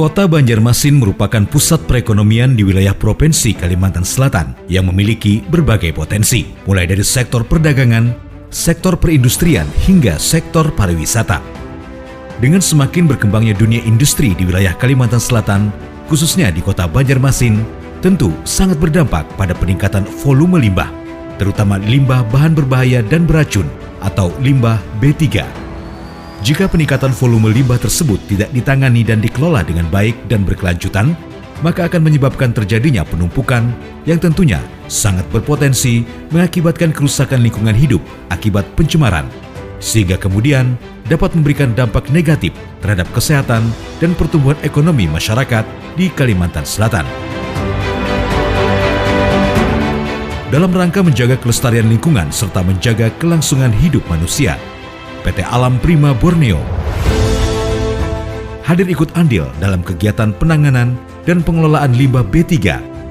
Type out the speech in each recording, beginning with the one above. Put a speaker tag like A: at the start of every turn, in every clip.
A: Kota Banjarmasin merupakan pusat perekonomian di wilayah Provinsi Kalimantan Selatan yang memiliki berbagai potensi, mulai dari sektor perdagangan, sektor perindustrian, hingga sektor pariwisata. Dengan semakin berkembangnya dunia industri di wilayah Kalimantan Selatan, khususnya di Kota Banjarmasin, tentu sangat berdampak pada peningkatan volume limbah, terutama limbah bahan berbahaya dan beracun atau limbah B3. Jika peningkatan volume limbah tersebut tidak ditangani dan dikelola dengan baik dan berkelanjutan, maka akan menyebabkan terjadinya penumpukan yang tentunya sangat berpotensi mengakibatkan kerusakan lingkungan hidup akibat pencemaran, sehingga kemudian dapat memberikan dampak negatif terhadap kesehatan dan pertumbuhan ekonomi masyarakat di Kalimantan Selatan. Dalam rangka menjaga kelestarian lingkungan serta menjaga kelangsungan hidup manusia, PT Alam Prima Borneo hadir ikut andil dalam kegiatan penanganan dan pengelolaan limbah B3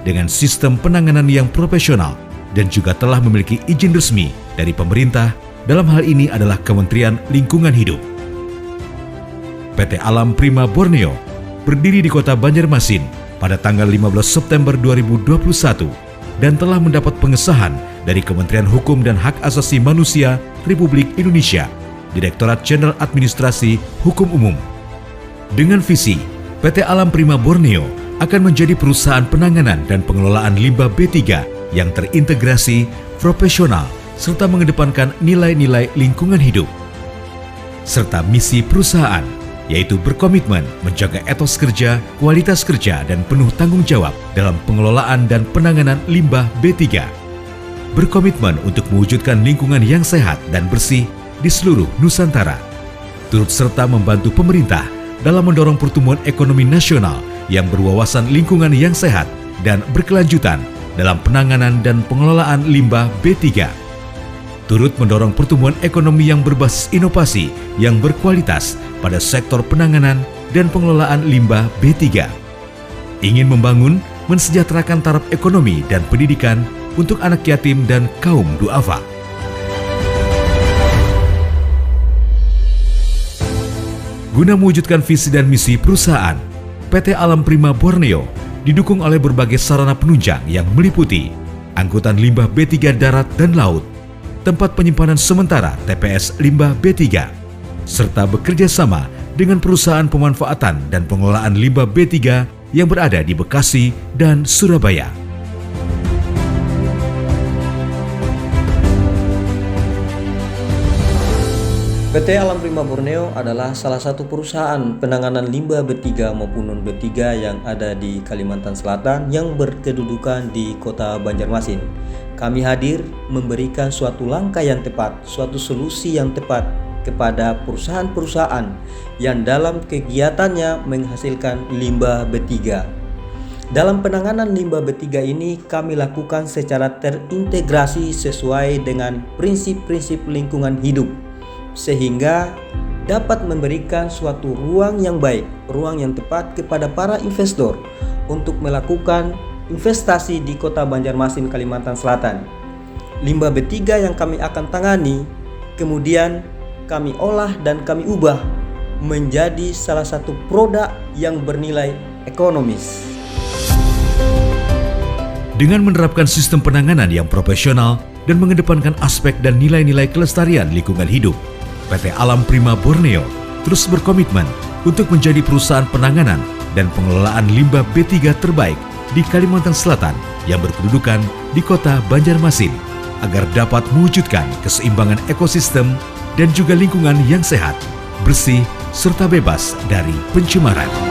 A: dengan sistem penanganan yang profesional dan juga telah memiliki izin resmi dari pemerintah, dalam hal ini adalah Kementerian Lingkungan Hidup. PT Alam Prima Borneo berdiri di Kota Banjarmasin pada tanggal 15 September 2021 dan telah mendapat pengesahan dari Kementerian Hukum dan Hak Asasi Manusia Republik Indonesia, Direktorat Jenderal Administrasi Hukum Umum. Dengan visi, PT Alam Prima Borneo akan menjadi perusahaan penanganan dan pengelolaan limbah B3 yang terintegrasi, profesional, serta mengedepankan nilai-nilai lingkungan hidup. Serta misi perusahaan, yaitu berkomitmen menjaga etos kerja, kualitas kerja, dan penuh tanggung jawab dalam pengelolaan dan penanganan limbah B3. Berkomitmen untuk mewujudkan lingkungan yang sehat dan bersih di seluruh Nusantara, turut serta membantu pemerintah dalam mendorong pertumbuhan ekonomi nasional yang berwawasan lingkungan yang sehat dan berkelanjutan dalam penanganan dan pengelolaan limbah B3. Turut mendorong pertumbuhan ekonomi yang berbasis inovasi yang berkualitas pada sektor penanganan dan pengelolaan limbah B3. Ingin membangun, mensejahterakan taraf ekonomi dan pendidikan untuk anak yatim dan kaum duafa. Guna mewujudkan visi dan misi perusahaan, PT Alam Prima Borneo didukung oleh berbagai sarana penunjang yang meliputi angkutan limbah B3 darat dan laut, tempat penyimpanan sementara TPS limbah B3, serta bekerja sama dengan perusahaan pemanfaatan dan pengelolaan limbah B3 yang berada di Bekasi dan Surabaya.
B: PT Alam Prima Borneo adalah salah satu perusahaan penanganan limbah B3 maupun non-B3 yang ada di Kalimantan Selatan yang berkedudukan di Kota Banjarmasin. Kami hadir memberikan suatu langkah yang tepat, suatu solusi yang tepat kepada perusahaan-perusahaan yang dalam kegiatannya menghasilkan limbah B3. Dalam penanganan limbah B3 ini kami lakukan secara terintegrasi sesuai dengan prinsip-prinsip lingkungan hidup, sehingga dapat memberikan suatu ruang yang baik, ruang yang tepat kepada para investor untuk melakukan investasi di Kota Banjarmasin, Kalimantan Selatan. Limbah B3 yang kami akan tangani kemudian kami olah dan kami ubah menjadi salah satu produk yang bernilai ekonomis.
A: Dengan menerapkan sistem penanganan yang profesional dan mengedepankan aspek dan nilai-nilai kelestarian lingkungan hidup, PT Alam Prima Borneo terus berkomitmen untuk menjadi perusahaan penanganan dan pengelolaan limbah B3 terbaik di Kalimantan Selatan yang berkedudukan di Kota Banjarmasin, agar dapat mewujudkan keseimbangan ekosistem dan juga lingkungan yang sehat, bersih, serta bebas dari pencemaran.